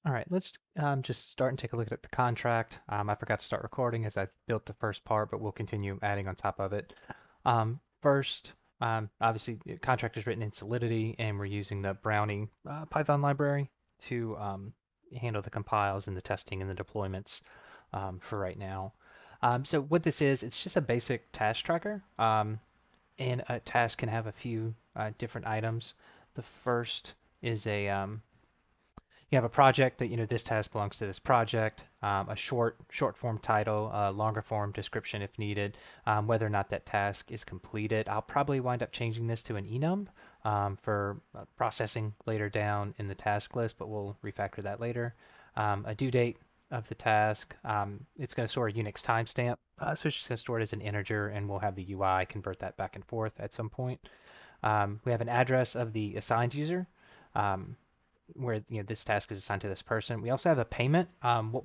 All right, let's just start and take a look at the contract. I forgot to start recording as I built the first part, but we'll continue adding on top of it. First, obviously, the contract is written in Solidity, and we're using the Brownie Python library to handle the compiles and the testing and the deployments for right now. So what this is, it's just a basic task tracker, and a task can have a few different items. The first is you have a project that this task belongs to this project, a short form title, a longer form description if needed, whether or not that task is completed. I'll probably wind up changing this to an enum for processing later down in the task list, but we'll refactor that later. A due date of the task. It's going to store a Unix timestamp, so it's just going to store it as an integer, and we'll have the UI convert that back and forth at some point. We have an address of the assigned user. Um, where this task is assigned to this person. We also have a payment.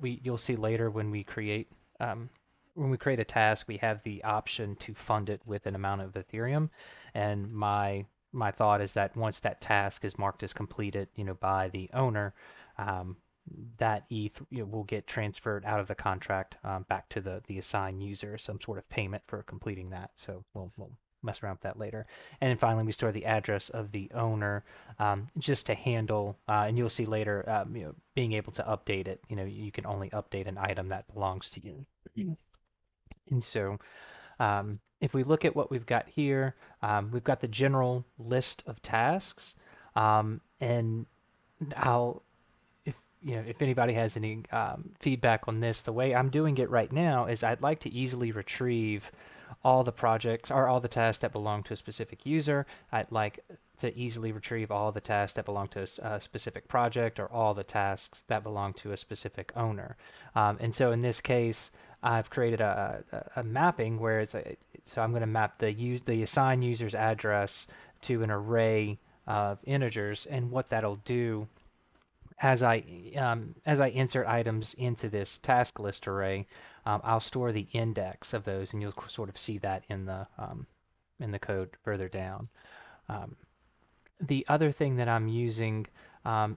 You'll see later when we create a task, we have the option to fund it with an amount of Ethereum, and my thought is that once that task is marked as completed, by the owner, um, that ETH will get transferred out of the contract back to the assigned user, some sort of payment for completing that. So we'll mess around with that later. And then finally, we store the address of the owner just to handle, and you'll see later, being able to update it. You can only update an item that belongs to you. And so if we look at what we've got here, we've got the general list of tasks. And I'll if anybody has any feedback on this, the way I'm doing it right now is I'd like to easily retrieve all the projects or all the tasks that belong to a specific user. I'd like to easily retrieve all the tasks that belong to a specific project or all the tasks that belong to a specific owner. And so in this case, I've created a mapping where so I'm going to map the assigned user's address to an array of integers, and what that'll do as I insert items into this task list array, I'll store the index of those, and you'll sort of see that in the code further down. Um, the other thing that I'm using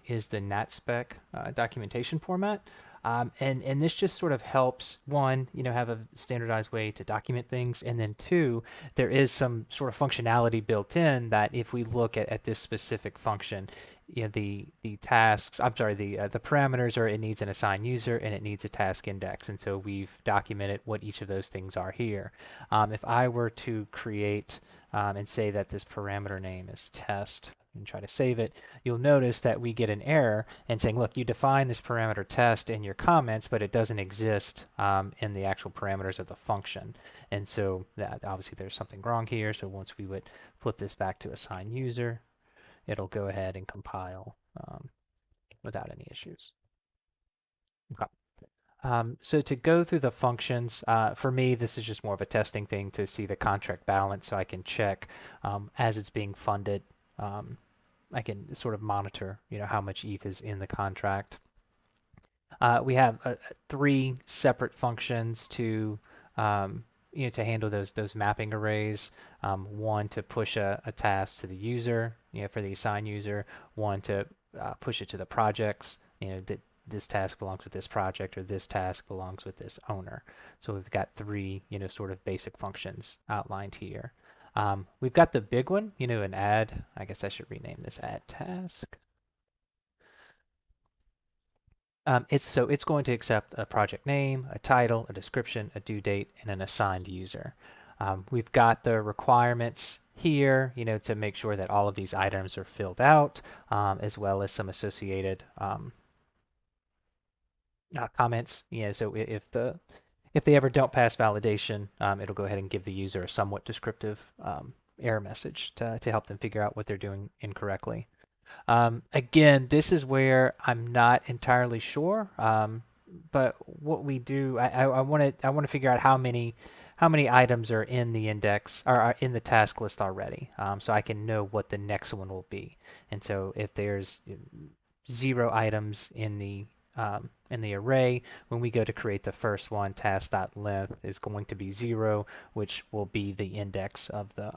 is the NatSpec documentation format. And this just sort of helps, one, have a standardized way to document things. And then two, there is some sort of functionality built in that if we look at this specific function, the tasks, I'm sorry, the parameters are it needs an assigned user and it needs a task index. And so we've documented what each of those things are here. If I were to create and say that this parameter name is test and try to save it, you'll notice that we get an error and saying, look, you define this parameter test in your comments, but it doesn't exist in the actual parameters of the function. And so that obviously there's something wrong here. So once we would flip this back to assign user, it'll go ahead and compile without any issues. Okay. So to go through the functions, for me, this is just more of a testing thing to see the contract balance so I can check as it's being funded. I can sort of monitor, how much ETH is in the contract. We have three separate functions to handle those mapping arrays. One to push a task to the user, for the assigned user. One to push it to the projects, that this task belongs with this project or this task belongs with this owner. So we've got three, sort of basic functions outlined here. We've got the big one, an add. I guess I should rename this add task. It's going to accept a project name, a title, a description, a due date, and an assigned user. We've got the requirements here, to make sure that all of these items are filled out, as well as some associated comments. So if they ever don't pass validation, it'll go ahead and give the user a somewhat descriptive error message to help them figure out what they're doing incorrectly. Again, this is where I'm not entirely sure. But what we do, I want to figure out how many items are in the index or are in the task list already, so I can know what the next one will be. And so if there's 0 items in the array, when we go to create the first one, task.length is going to be 0, which will be the index of the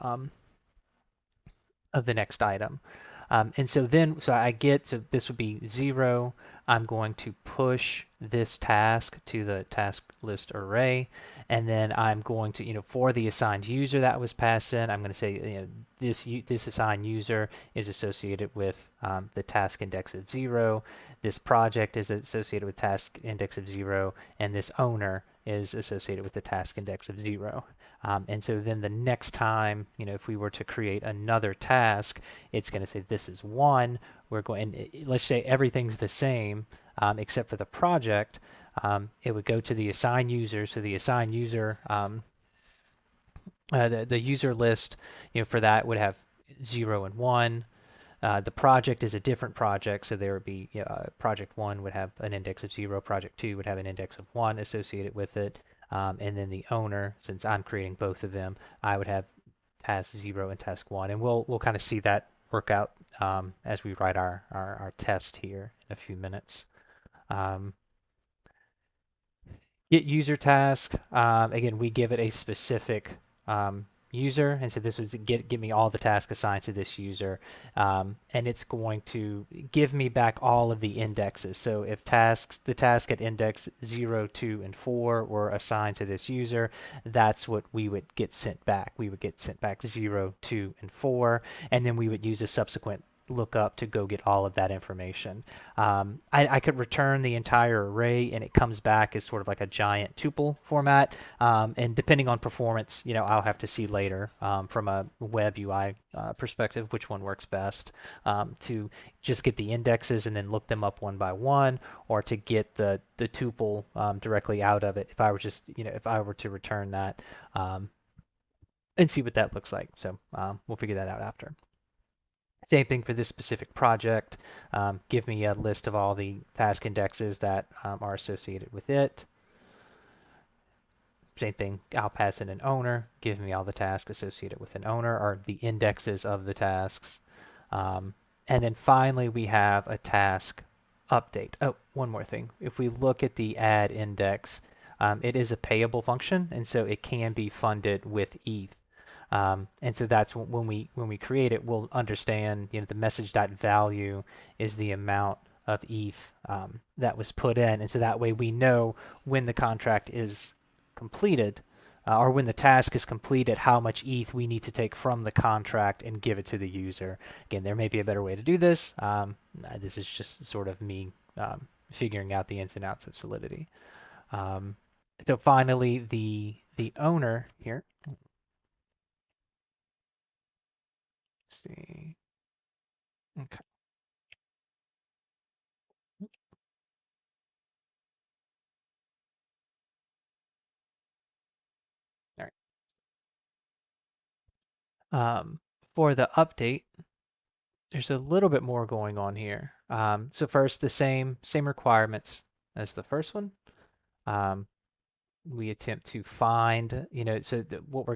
next item. And so then, so this would be 0. I'm going to push this task to the task list array. And then I'm going to, for the assigned user that was passed in, I'm going to say, this assigned user is associated with the task index of 0. This project is associated with task index of 0. And this owner is associated with the task index of 0. And so then the next time, if we were to create another task, it's going to say this is 1. We're going, let's say everything's the same except for the project. It would go to the assigned user. So the assigned user, the user list, for that would have 0 and 1. The project is a different project, so there would be project 1 would have an index of 0, project 2 would have an index of 1 associated with it, and then the owner, since I'm creating both of them, I would have task 0 and task 1, and we'll kind of see that work out as we write our test here in a few minutes. Um, Get user task. Again, we give it a specific user, and so this was give me all the tasks assigned to this user, and it's going to give me back all of the indexes. So if the task at index 0, 2, and 4 were assigned to this user, that's what we would get sent back. We would get sent back 0, 2, and 4, and then we would use a subsequent look up to go get all of that information. I could return the entire array and it comes back as sort of like a giant tuple format. And depending on performance, I'll have to see later from a web UI perspective which one works best to just get the indexes and then look them up one by one, or to get the tuple directly out of it. If I were just, if I were to return that and see what that looks like. So we'll figure that out after. Same thing for this specific project. Give me a list of all the task indexes that are associated with it. Same thing, I'll pass in an owner. Give me all the tasks associated with an owner, or the indexes of the tasks. And then finally, we have a task update. Oh, one more thing. If we look at the add index, it is a payable function, and so it can be funded with ETH. And so that's when we create it, we'll understand, the message.value is the amount of ETH that was put in. And so that way we know when the contract is completed, or when the task is completed, how much ETH we need to take from the contract and give it to the user. Again, there may be a better way to do this. This is just sort of me figuring out the ins and outs of Solidity. So finally, the owner here. Let's see. Okay. All right. For the update, there's a little bit more going on here. So first, the same requirements as the first one. Um, we attempt to find, so what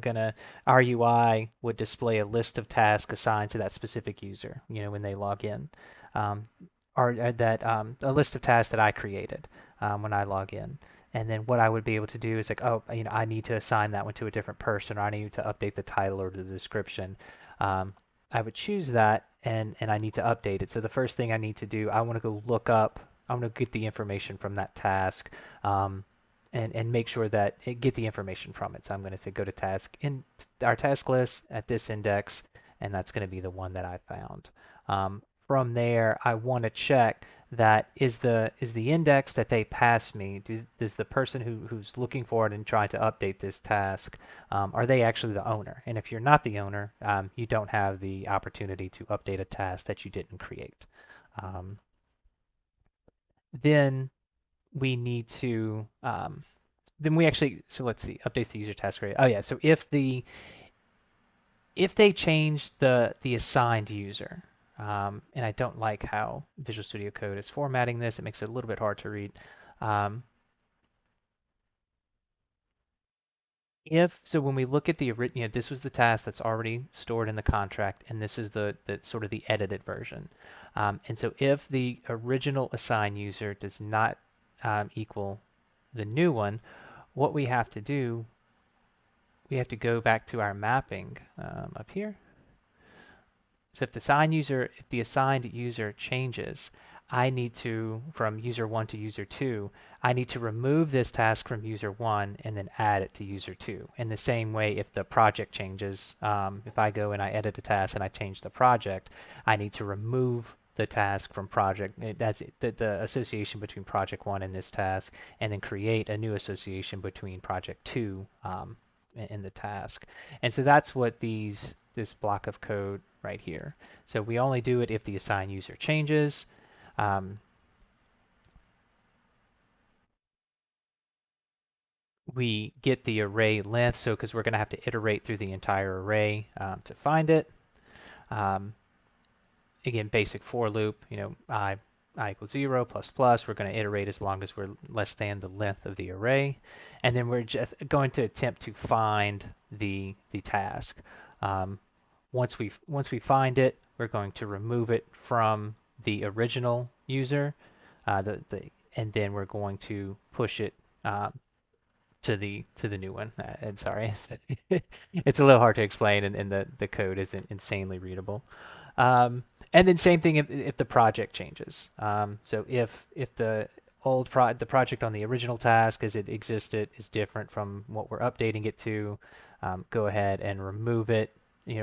our UI would display a list of tasks assigned to that specific user, when they log in, um, or that a list of tasks that I created when I log in. And then what I would be able to do is like, oh, I need to assign that one to a different person, or I need to update the title or the description. Um, I would choose that, and I need to update it. So the first thing I need to do, I want to go look up, I want to get the information from that task. And make sure that get the information from it. So I'm going to say go to task in our task list at this index, and that's going to be the one that I found. From there, I want to check that is the index that they passed me. Does the person who's looking for it and trying to update this task, are they actually the owner? And if you're not the owner, you don't have the opportunity to update a task that you didn't create. Then we need to then we actually, so let's see, updates the user task rate. Oh yeah, so if they change the assigned user, and I don't like how Visual Studio Code is formatting this, it makes it a little bit hard to read. If so, when we look at this was the task that's already stored in the contract, and this is the sort of the edited version. And so if the original assigned user does not equal the new one, what we have to do, we have to go back to our mapping up here. So if the assigned user changes, I need to, from user one to user two, I need to remove this task from user one and then add it to user two. In the same way, if the project changes, if I go and I edit a task and I change the project, I need to remove the task from project. That's the association between project one and this task, and then create a new association between project two in the task. And so that's what this block of code right here. So we only do it if the assigned user changes. Um, we get the array length, so because we're going to have to iterate through the entire array to find it. Um, again, basic for loop, I equals 0 plus plus. We're going to iterate as long as we're less than the length of the array. And then we're just going to attempt to find the task. Um, once we find it, we're going to remove it from the original user, and then we're going to push it to the new one. And sorry, it's a little hard to explain, and the code isn't insanely readable. And then same thing if the project changes. So if the the project on the original task as it existed is different from what we're updating it to, go ahead and remove it,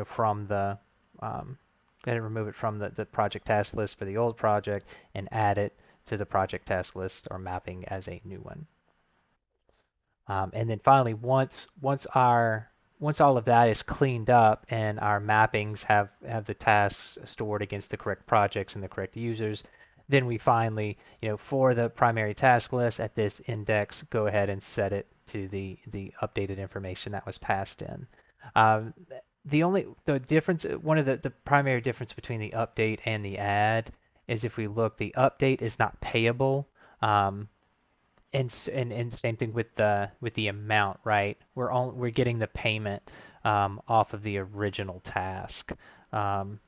from the the project task list for the old project and add it to the project task list or mapping as a new one. And then finally, once all of that is cleaned up and our mappings have the tasks stored against the correct projects and the correct users, then we finally, for the primary task list at this index, go ahead and set it to the updated information that was passed in. Um, the difference, one of the primary difference between the update and the add is if we look, the update is not payable. And same thing with the amount, right? We're getting the payment off of the original task. And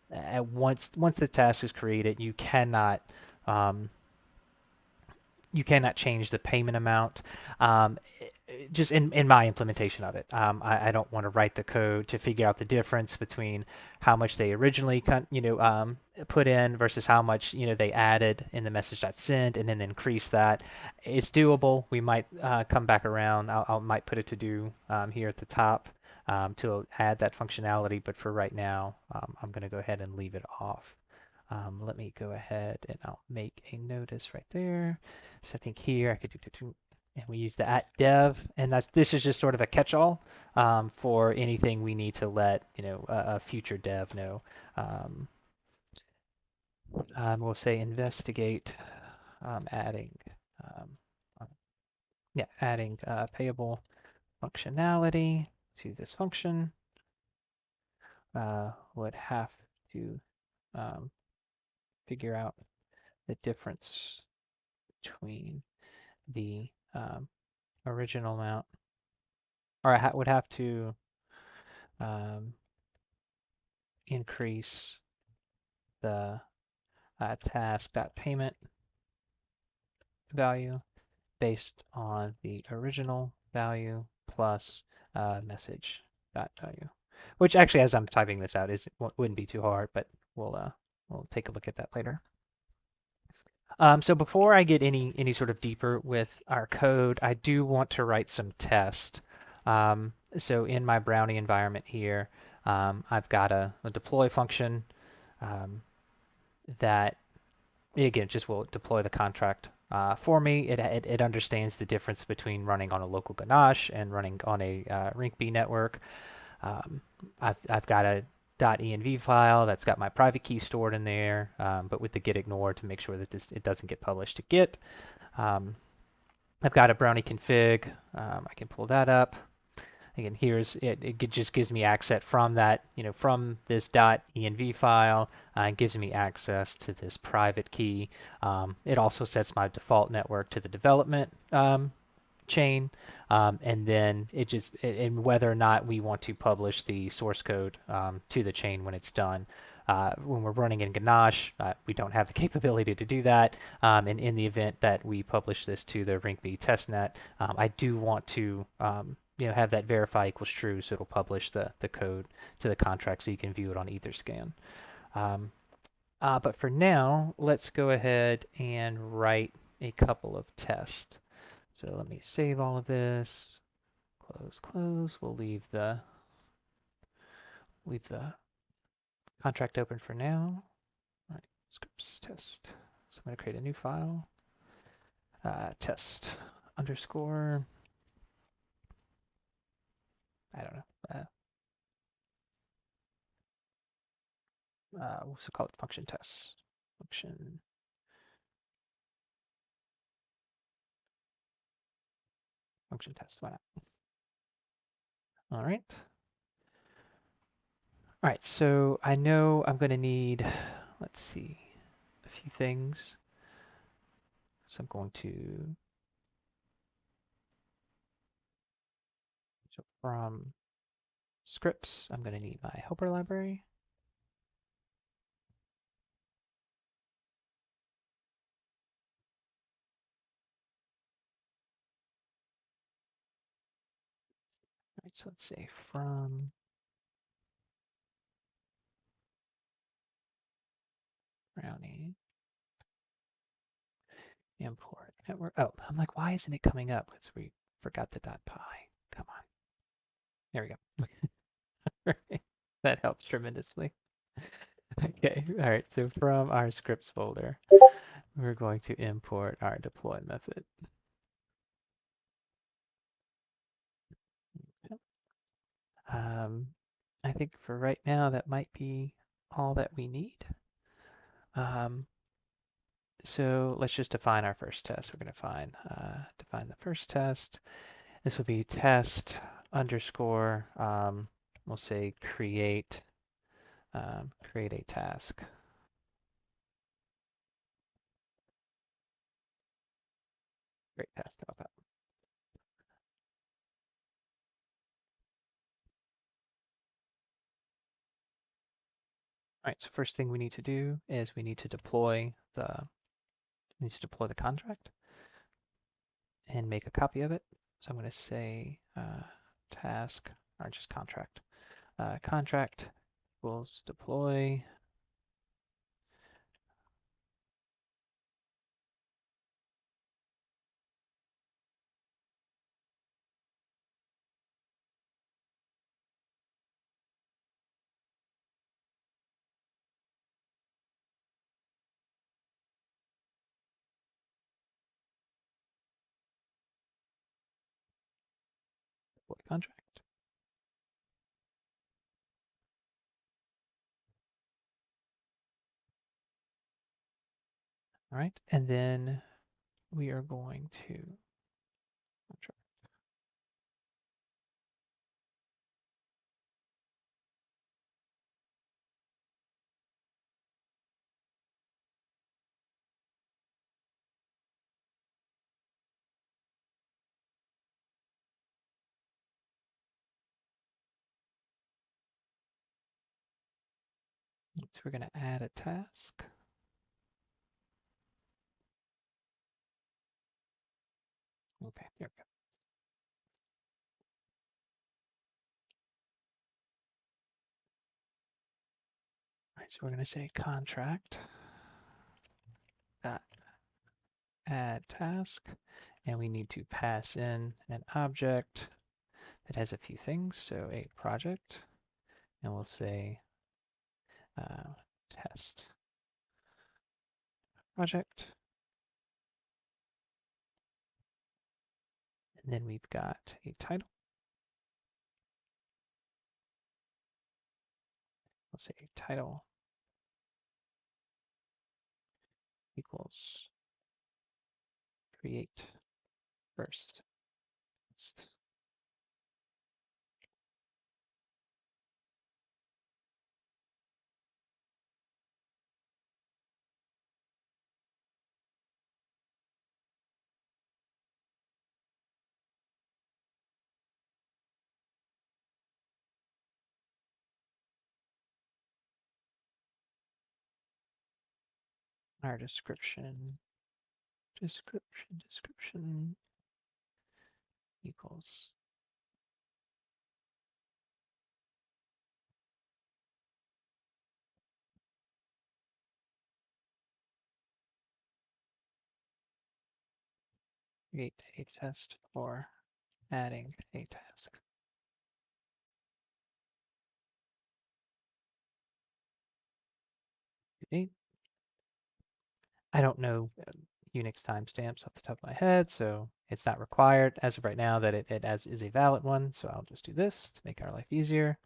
once the task is created, um, you cannot change the payment amount. Just in my implementation of it, I don't want to write the code to figure out the difference between how much they originally put in versus how much they added in the message.send and then increase that. It's doable. We might come back around. I might put it to do here at the top to add that functionality, but for right now, I'm going to go ahead and leave it off. Let me go ahead and I'll make a notice right there. So I think here I could do, and we use the @dev, and this is just sort of a catch-all for anything we need to let a future dev know. Um, we'll say investigate, adding, um, uh, yeah, adding payable functionality to this function. Would have to um, figure out the difference between the original amount, or I would have to um, increase the task.payment value based on the original value plus message dot value, which actually, as I'm typing this out, wouldn't be too hard, but we'll take a look at that later. So before I get any sort of deeper with our code, I do want to write some tests. So in my Brownie environment here, I've got a deploy function um, that, again, just will deploy the contract for me. It understands the difference between running on a local ganache and running on a RINC-B network. I've got a .env file that's got my private key stored in there, but with the git ignore to make sure that it doesn't get published to git. I've got a Brownie config. I can pull that up. Again, it just gives me access from that, from this .env file, and gives me access to this private key. It also sets my default network to the development chain, and then and whether or not we want to publish the source code to the chain when it's done. When we're running in Ganache, we don't have the capability to do that. And in the event that we publish this to the RINC-B testnet, I do want to have that verify equals true, so it'll publish the code to the contract so you can view it on Etherscan. Um, but for now, let's go ahead and write a couple of tests. So let me save all of this. Close, close. We'll leave the contract open for now. All right, scripts test. So I'm going to create a new file. Test underscore. I don't know. We'll also call it function test. Function test. Why not? All right. All right. So I know I'm going to need, let's see, a few things. So I'm going to, so from scripts, I'm going to need my helper library. All right. So let's say from Brownie import network. Oh, I'm like, why isn't it coming up? Because we forgot the .py. Come on. There we go. That helps tremendously. Okay, all right. So from our scripts folder, we're going to import our deploy method. Um, I think for right now, that might be all that we need. Um, so let's just define our first test. We're going to define the first test. This will be test underscore, we'll say create a task. Great task. How about All right, so first thing we need to do is we need to deploy the contract and make a copy of it. So I'm going to say task or just contract. Contract equals deploy. Deploy contract. All right, and then we are going to contract. So we're going to add a task. Okay, there we go. All right, so we're going to say contract dot add task, and we need to pass in an object that has a few things. So a project, and we'll say test project. And then we've got a title. We'll say title equals create first test. Our description equals create a test for adding a task. Create. I don't know Unix timestamps off the top of my head, so it's not required as of right now that it is a valid one. So I'll just do this to make our life easier.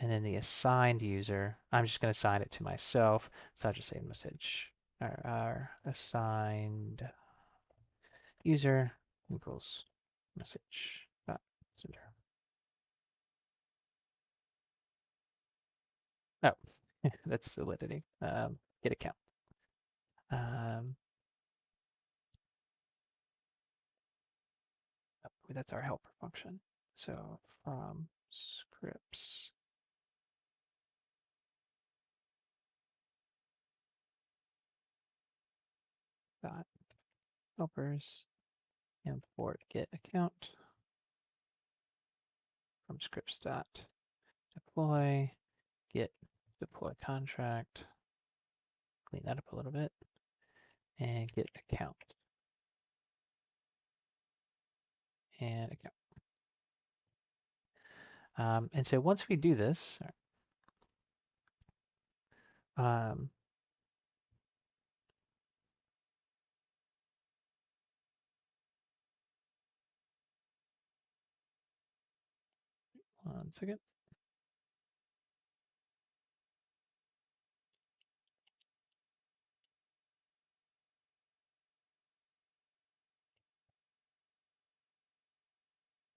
And then the assigned user, I'm just going to assign it to myself. So I'll just say message our assigned user equals message dot sender. Oh, that's Solidity. Get account. Um, oh, that's our helper function. So from scripts dot helpers import get account from scripts dot deploy get deploy contract. Clean that up a little bit and get account and account. And so once we do this, um, one second.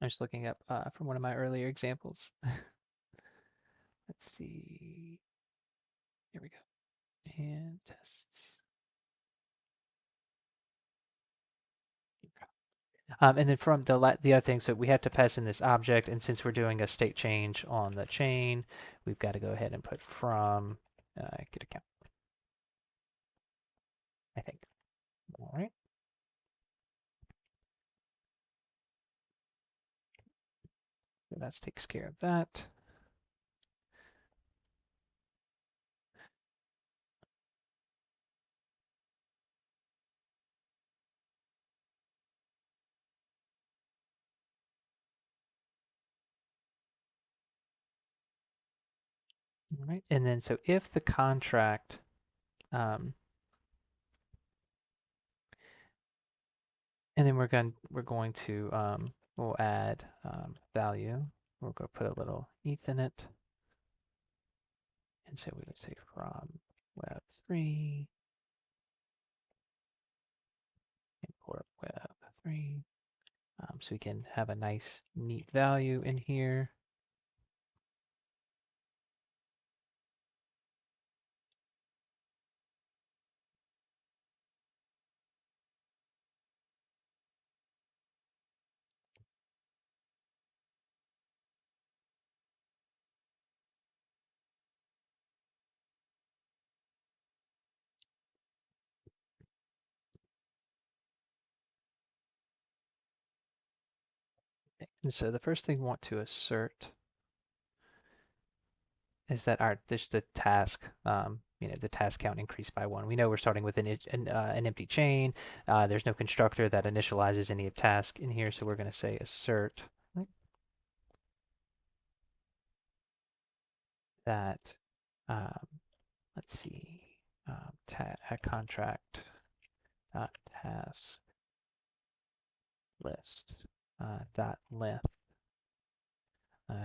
I'm just looking up from one of my earlier examples. Let's see. Here we go. And tests. Okay. And then from the other thing, so we have to pass in this object, and since we're doing a state change on the chain, we've got to go ahead and put from get account, I think. All right. So that takes care of that. All right. And then so if the contract and then we're going to we'll add value. We'll go put a little ETH in it. And so we would say from Web3 import Web3. So we can have a nice, neat value in here. And so the first thing we want to assert is that our just the task, the task count increased by 1. We know we're starting with an empty chain. There's no constructor that initializes any task in here, so we're going to say assert that. Um, let's see, contract task list dot length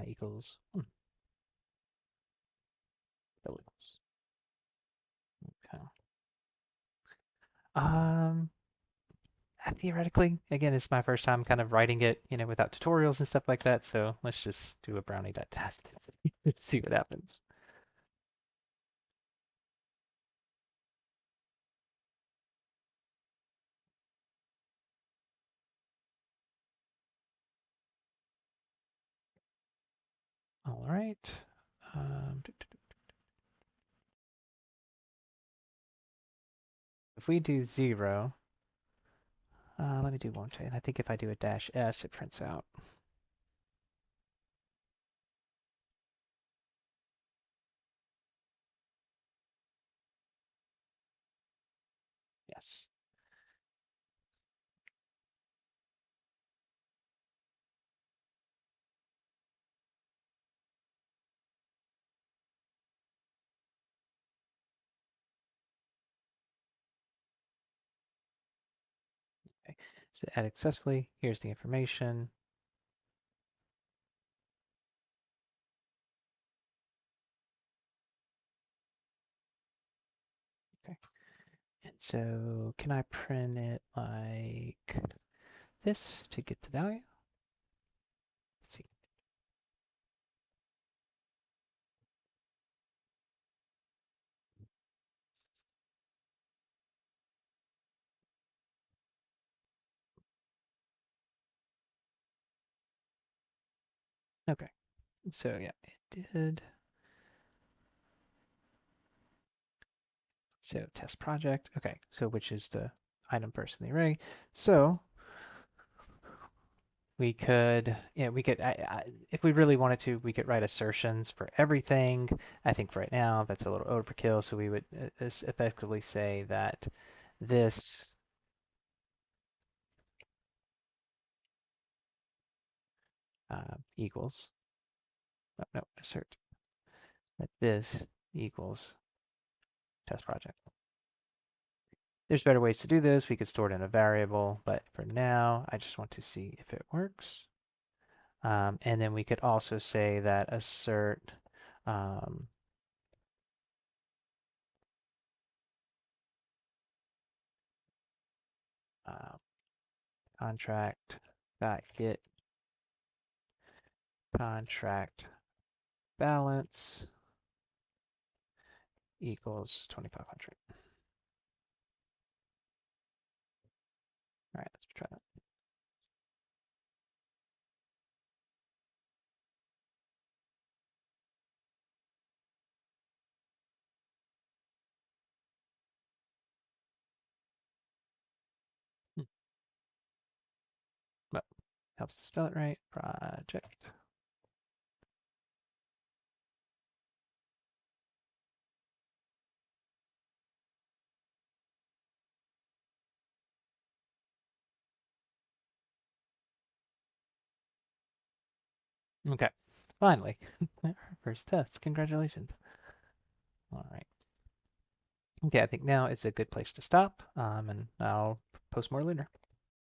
equals equals. Okay. Um, theoretically, again, it's my first time kind of writing it, without tutorials and stuff like that. So let's just do a brownie.test and see what happens. All right. If we do 0, let me do one chain. I think if I do a dash s, it prints out. Yes. Okay, so added successfully. Here's the information. Okay, and so can I print it like this to get the value? Let's see. Okay, so yeah, it did. So test project. Okay, so which is the item first in the array. So we could, yeah, we could, if we really wanted to, we could write assertions for everything. I think for right now that's a little overkill, so we would effectively say that this equals, oh, no, assert that this equals test project. There's better ways to do this. We could store it in a variable, but for now, I just want to see if it works. And then we could also say that assert um, uh, contract dot get contract balance equals 2,500. All right, let's try that. Hmm. But helps to spell it right. Project. Okay, finally, first test. Congratulations. All right. Okay, I think now is a good place to stop, and I'll post more later.